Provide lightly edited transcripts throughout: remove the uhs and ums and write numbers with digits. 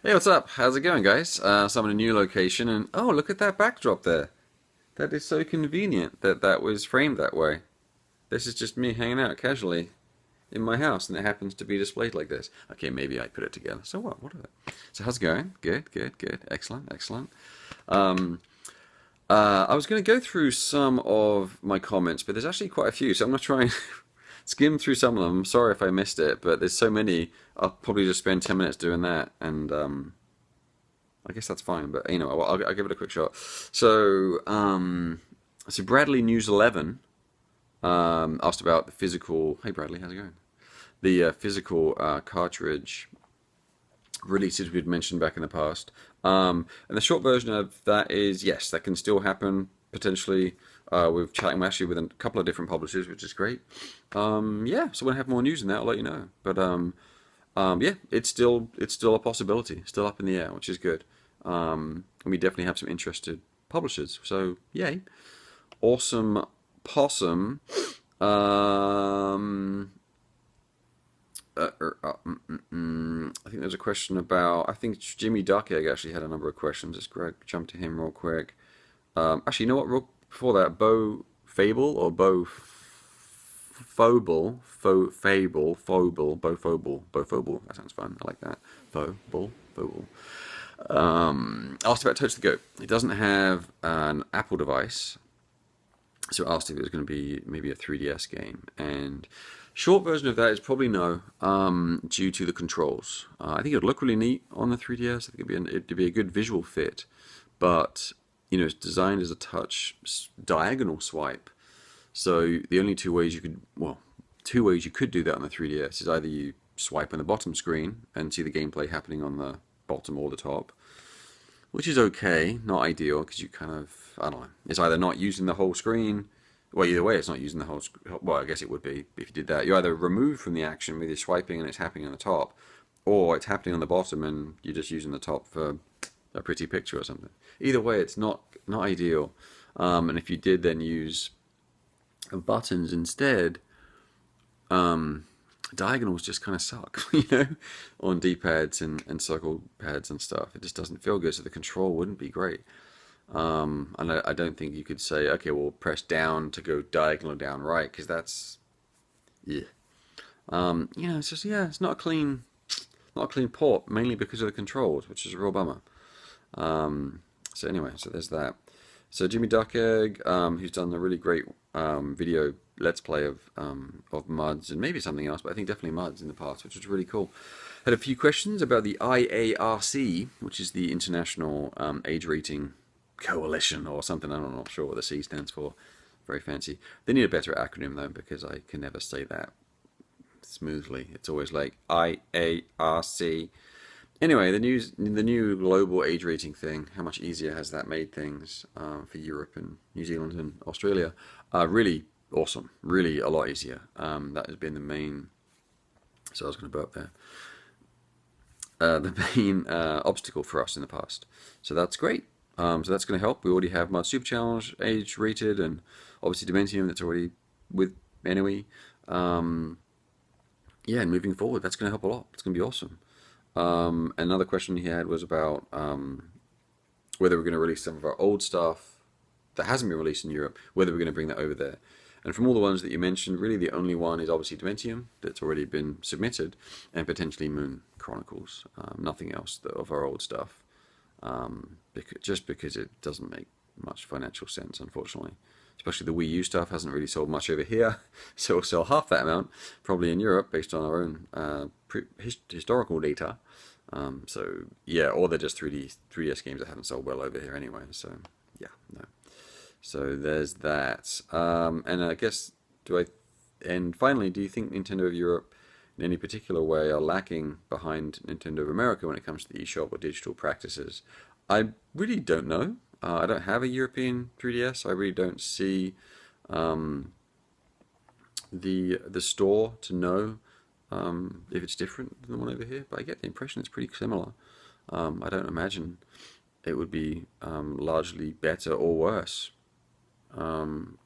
Hey, what's up? How's it going, guys? So I'm in a new location, and oh, look at that backdrop there. That is so convenient that that was framed that way. This is just me hanging out casually in my house, and it happens to be displayed like this. Okay, maybe I put it together. So what? What of it? So how's it going? Good, good, good. Excellent, excellent. Um, I was going to go through some of my comments, but there's actually quite a few, so I'm going to try and skim through some of them. Sorry if I missed it, but there's so many. I'll probably just spend 10 minutes doing that, and I guess that's fine, but you know, I'll give it a quick shot. So, so Bradley News 11 asked about the physical. Hey, Bradley, how's it going? The physical cartridge releases we'd mentioned back in the past. And the short version of that is yes, that can still happen potentially. We're chatting actually with a couple of different publishers, which is great. Yeah, so when I have more news on that, I'll let you know. But yeah, it's still a possibility, still up in the air, which is good. And we definitely have some interested publishers. So yay, awesome possum. Um, I think there's a question about. I think Jimmy Duckegg actually had a number of questions. Let's jump to him real quick. Actually, you know what? Before that, Bo Fable or Bo Phobal, Fable, Phobal, Bo Phobal, Bo Phobal. That sounds fun. I like that. Phobal, Phobal. Asked about Touch the Goat. It doesn't have an Apple device, so asked if it was going to be maybe a 3DS game. And short version of that is probably no, due to the controls. I think it would look really neat on the 3DS. I think it'd be a good visual fit, but you know, it's designed as a touch diagonal swipe. So the only two ways you could do that on the 3DS is either you swipe on the bottom screen and see the gameplay happening on the bottom or the top, which is okay, not ideal because you kind of, I don't know, it's either not using the whole screen. Well, either way, it's not using the whole. Well, I guess it would be if you did that. You're either removed from the action with your swiping and it's happening on the top, or it's happening on the bottom and you're just using the top for a pretty picture or something. Either way, it's not ideal. And if you did then use buttons instead, diagonals just kind of suck, you know, on D-pads and circle pads and stuff. It just doesn't feel good, so the control wouldn't be great. And I don't think you could say, okay, well, press down to go diagonal down right, because that's, yeah. You know, it's just, yeah, it's not a clean port, mainly because of the controls, which is a real bummer. So anyway, so there's that. So Jimmy Duckegg, who's done a really great video let's play of MUDs and maybe something else, but I think definitely MUDs in the past, which was really cool. Had a few questions about the IARC, which is the International Age Rating Coalition or something. I'm not sure what the C stands for. Very fancy. They need a better acronym though, because I can never say that smoothly. It's always like IARC. Anyway, the new global age rating thing. How much easier has that made things for Europe and New Zealand and Australia? Really awesome. Really a lot easier. That has been the main. So I was going to burp there. The main obstacle for us in the past. So that's great. So that's going to help. We already have Mud Super Challenge age rated, and obviously Dementium that's already with NOE. Yeah, and moving forward, that's going to help a lot. It's going to be awesome. Another question he had was about whether we're going to release some of our old stuff that hasn't been released in Europe, whether we're going to bring that over there. And from all the ones that you mentioned, really the only one is obviously Dementium that's already been submitted, and potentially Moon Chronicles. Nothing else of our old stuff, just because it doesn't make much financial sense, unfortunately. Especially the Wii U stuff hasn't really sold much over here, so we'll sell half that amount probably in Europe based on our own historical data. So yeah, or they're just 3DS games that haven't sold well over here anyway. So yeah, no. So there's that. And I guess and finally, do you think Nintendo of Europe in any particular way are lacking behind Nintendo of America when it comes to the eShop or digital practices? I really don't know. I don't have a European 3DS. I really don't see the store to know if it's different than the one over here. But I get the impression it's pretty similar. I don't imagine it would be largely better or worse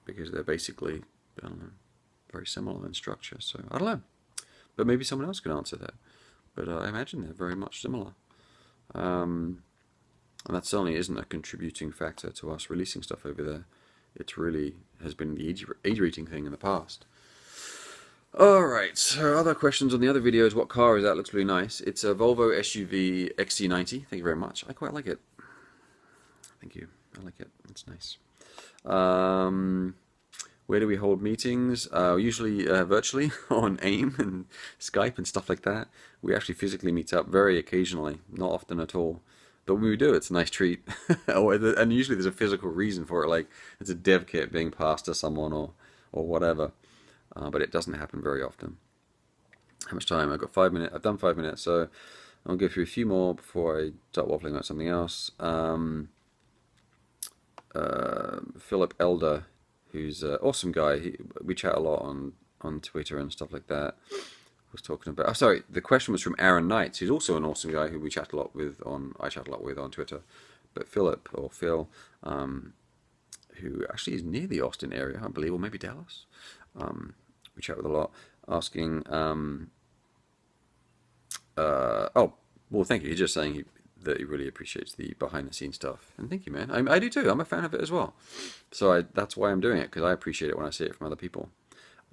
because they're basically, I don't know, very similar in structure. So I don't know. But maybe someone else can answer that. But I imagine they're very much similar. And that certainly isn't a contributing factor to us releasing stuff over there. It really has been the age rating thing in the past. Alright, so other questions on the other videos. What car is that? Looks really nice. It's a Volvo SUV XC90. Thank you very much. I quite like it. Thank you. I like it. It's nice. Where do we hold meetings? Usually virtually on AIM and Skype and stuff like that. We actually physically meet up very occasionally, not often at all. But when we do, it's a nice treat. And usually there's a physical reason for it, like it's a dev kit being passed to someone or whatever. But it doesn't happen very often. How much time? I've got 5 minutes. I've done 5 minutes, so I'll go through a few more before I start waffling about something else. Philip Elder, who's an awesome guy. We chat a lot on Twitter and stuff like that. Was talking about. Oh, sorry. The question was from Aaron Knight, who's also an awesome guy who we chat a lot with on. I chat a lot with on Twitter. But Philip or Phil, who actually is near the Austin area, I believe, or maybe Dallas. We chat with a lot, asking. Oh, well, thank you. He's just saying that he really appreciates the behind-the-scenes stuff, and thank you, man. I do too. I'm a fan of it as well. So that's why I'm doing it, because I appreciate it when I see it from other people.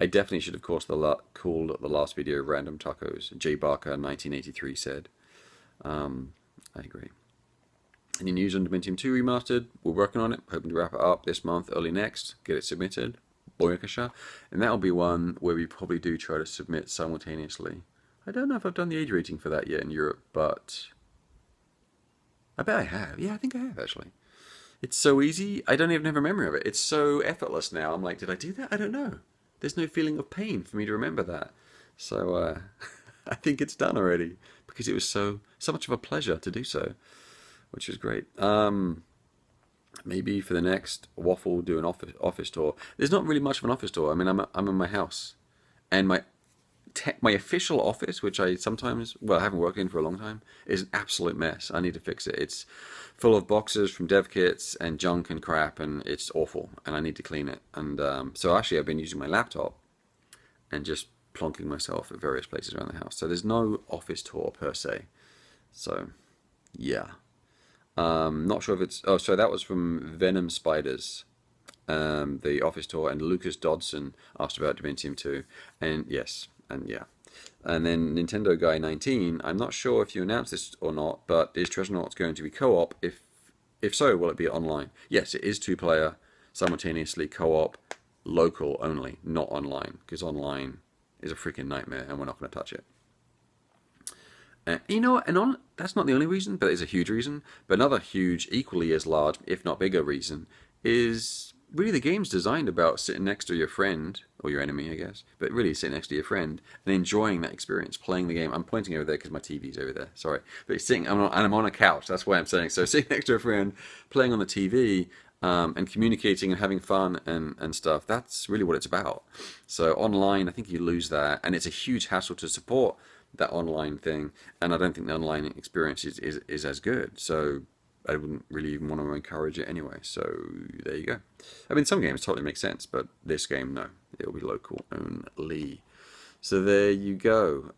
I definitely should have called the last video Random Tacos. Jay Barker 1983 said. I agree. Any news on Dementium 2 Remastered? We're working on it. Hoping to wrap it up this month, early next. Get it submitted. Boyakasha. And that'll be one where we probably do try to submit simultaneously. I don't know if I've done the age rating for that yet in Europe, but I bet I have. Yeah, I think I have actually. It's so easy. I don't even have a memory of it. It's so effortless now. I'm like, did I do that? I don't know. There's no feeling of pain for me to remember that. So I think it's done already because it was so much of a pleasure to do so, which is great. Maybe for the next Waffle, do an office tour. There's not really much of an office tour. I mean, I'm in my house, and my official office, which I sometimes, well, I haven't worked in for a long time, is an absolute mess. I need to fix it. It's full of boxes from dev kits and junk and crap, and it's awful, and I need to clean it. And so actually I've been using my laptop and just plonking myself at various places around the house. So there's no office tour per se. So, yeah. Not sure if it's, oh, so that was from Venom Spiders, the office tour, and Lucas Dodson asked about Dementium 2, and yes. And yeah. And then Nintendo Guy 19, I'm not sure if you announced this or not, but is Treasure going to be co-op? If so, will it be online? Yes, it is 2-player, simultaneously co-op, local only, not online, because online is a freaking nightmare and we're not going to touch it. You know, that's not the only reason, but it's a huge reason. But another huge, equally as large, if not bigger reason, is really the game's designed about sitting next to your friend, or your enemy, I guess, but really sitting next to your friend and enjoying that experience, playing the game. I'm pointing over there because my TV's over there, sorry. But I'm on a couch, that's why I'm saying. So sitting next to a friend, playing on the TV, and communicating and having fun and stuff, that's really what it's about. So online, I think you lose that, and it's a huge hassle to support that online thing, and I don't think the online experience is as good. So I wouldn't really even want to encourage it anyway. So there you go. I mean, some games totally make sense, but this game, no. It'll be local only. So there you go.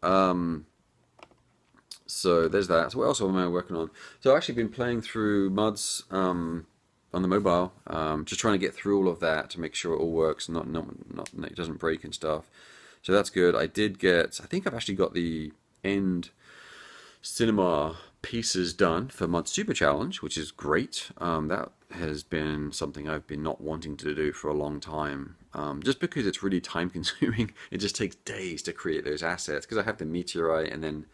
So there's that. So what else am I working on? So I've actually been playing through Muds on the mobile, just trying to get through all of that to make sure it all works, not it doesn't break and stuff. So that's good. I think I've actually got the end cinema pieces done for Mud Super Challenge, which is great. That has been something I've been not wanting to do for a long time, just because it's really time consuming. It just takes days to create those assets, because I have the meteorite and then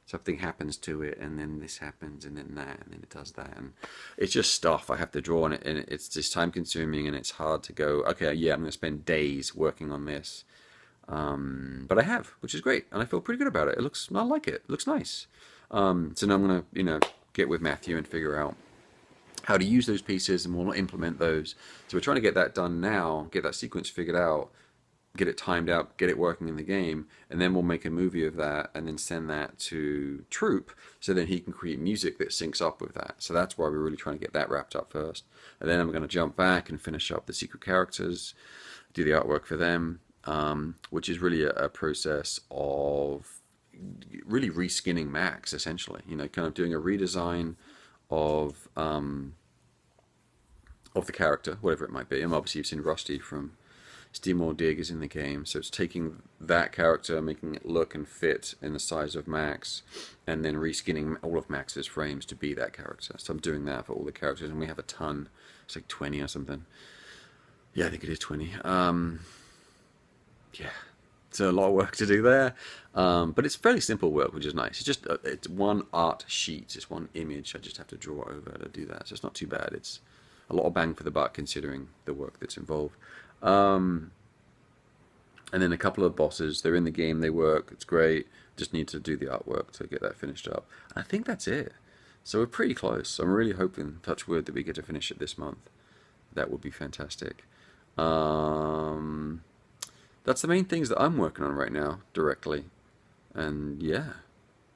something happens to it and then this happens and then that and then it does that, and it's just stuff I have to draw on it, and it's just time consuming, and it's hard to go, okay, yeah, I'm going to spend days working on this. But I have, which is great, and I feel pretty good about it. I like it. It looks nice. So now I'm going to, get with Matthew and figure out how to use those pieces, and we'll implement those. So we're trying to get that done now, get that sequence figured out, get it timed out, get it working in the game, and then we'll make a movie of that and then send that to Troop, so then he can create music that syncs up with that. So that's why we're really trying to get that wrapped up first. And then I'm going to jump back and finish up the secret characters, do the artwork for them, which is really a process of really reskinning Max essentially. You know, kind of doing a redesign of of the character, whatever it might be. And obviously, you've seen Rusty from Steam or Dig is in the game, so it's taking that character, making it look and fit in the size of Max, and then reskinning all of Max's frames to be that character. So I'm doing that for all the characters, and we have a ton. It's like 20 or something. Yeah, I think it is 20. Yeah, so a lot of work to do there, but it's fairly simple work, which is nice. It's just it's one art sheet, it's one image. I just have to draw over to do that, so it's not too bad. It's a lot of bang for the buck considering the work that's involved. And then a couple of bosses. They're in the game. They work. It's great. Just need to do the artwork to get that finished up. And I think that's it. So we're pretty close. I'm really hoping, touch wood, that we get to finish it this month. That would be fantastic. That's the main things that I'm working on right now directly. And yeah,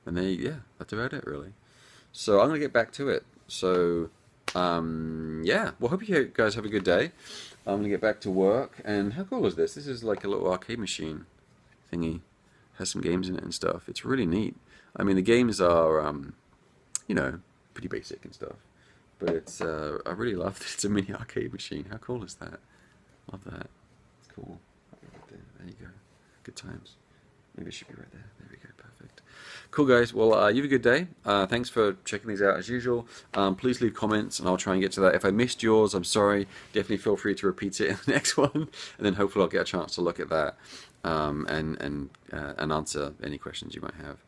that's about it really. So I'm gonna get back to it. So yeah, well, hope you guys have a good day. I'm gonna get back to work. And how cool is this? This is like a little arcade machine thingy. Has some games in it and stuff. It's really neat. I mean, the games are, you know, pretty basic and stuff. But it's, I really love that it's a mini arcade machine. How cool is that? Love that. It's cool. Right there. There you go. Good times. Maybe it should be right there. There we go. Perfect. Cool, guys. Well, you have a good day. Thanks for checking these out as usual. Please leave comments, and I'll try and get to that. If I missed yours, I'm sorry. Definitely feel free to repeat it in the next one, and then hopefully I'll get a chance to look at that and answer any questions you might have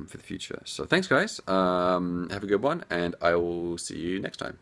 for the future. So thanks, guys. Have a good one, and I will see you next time.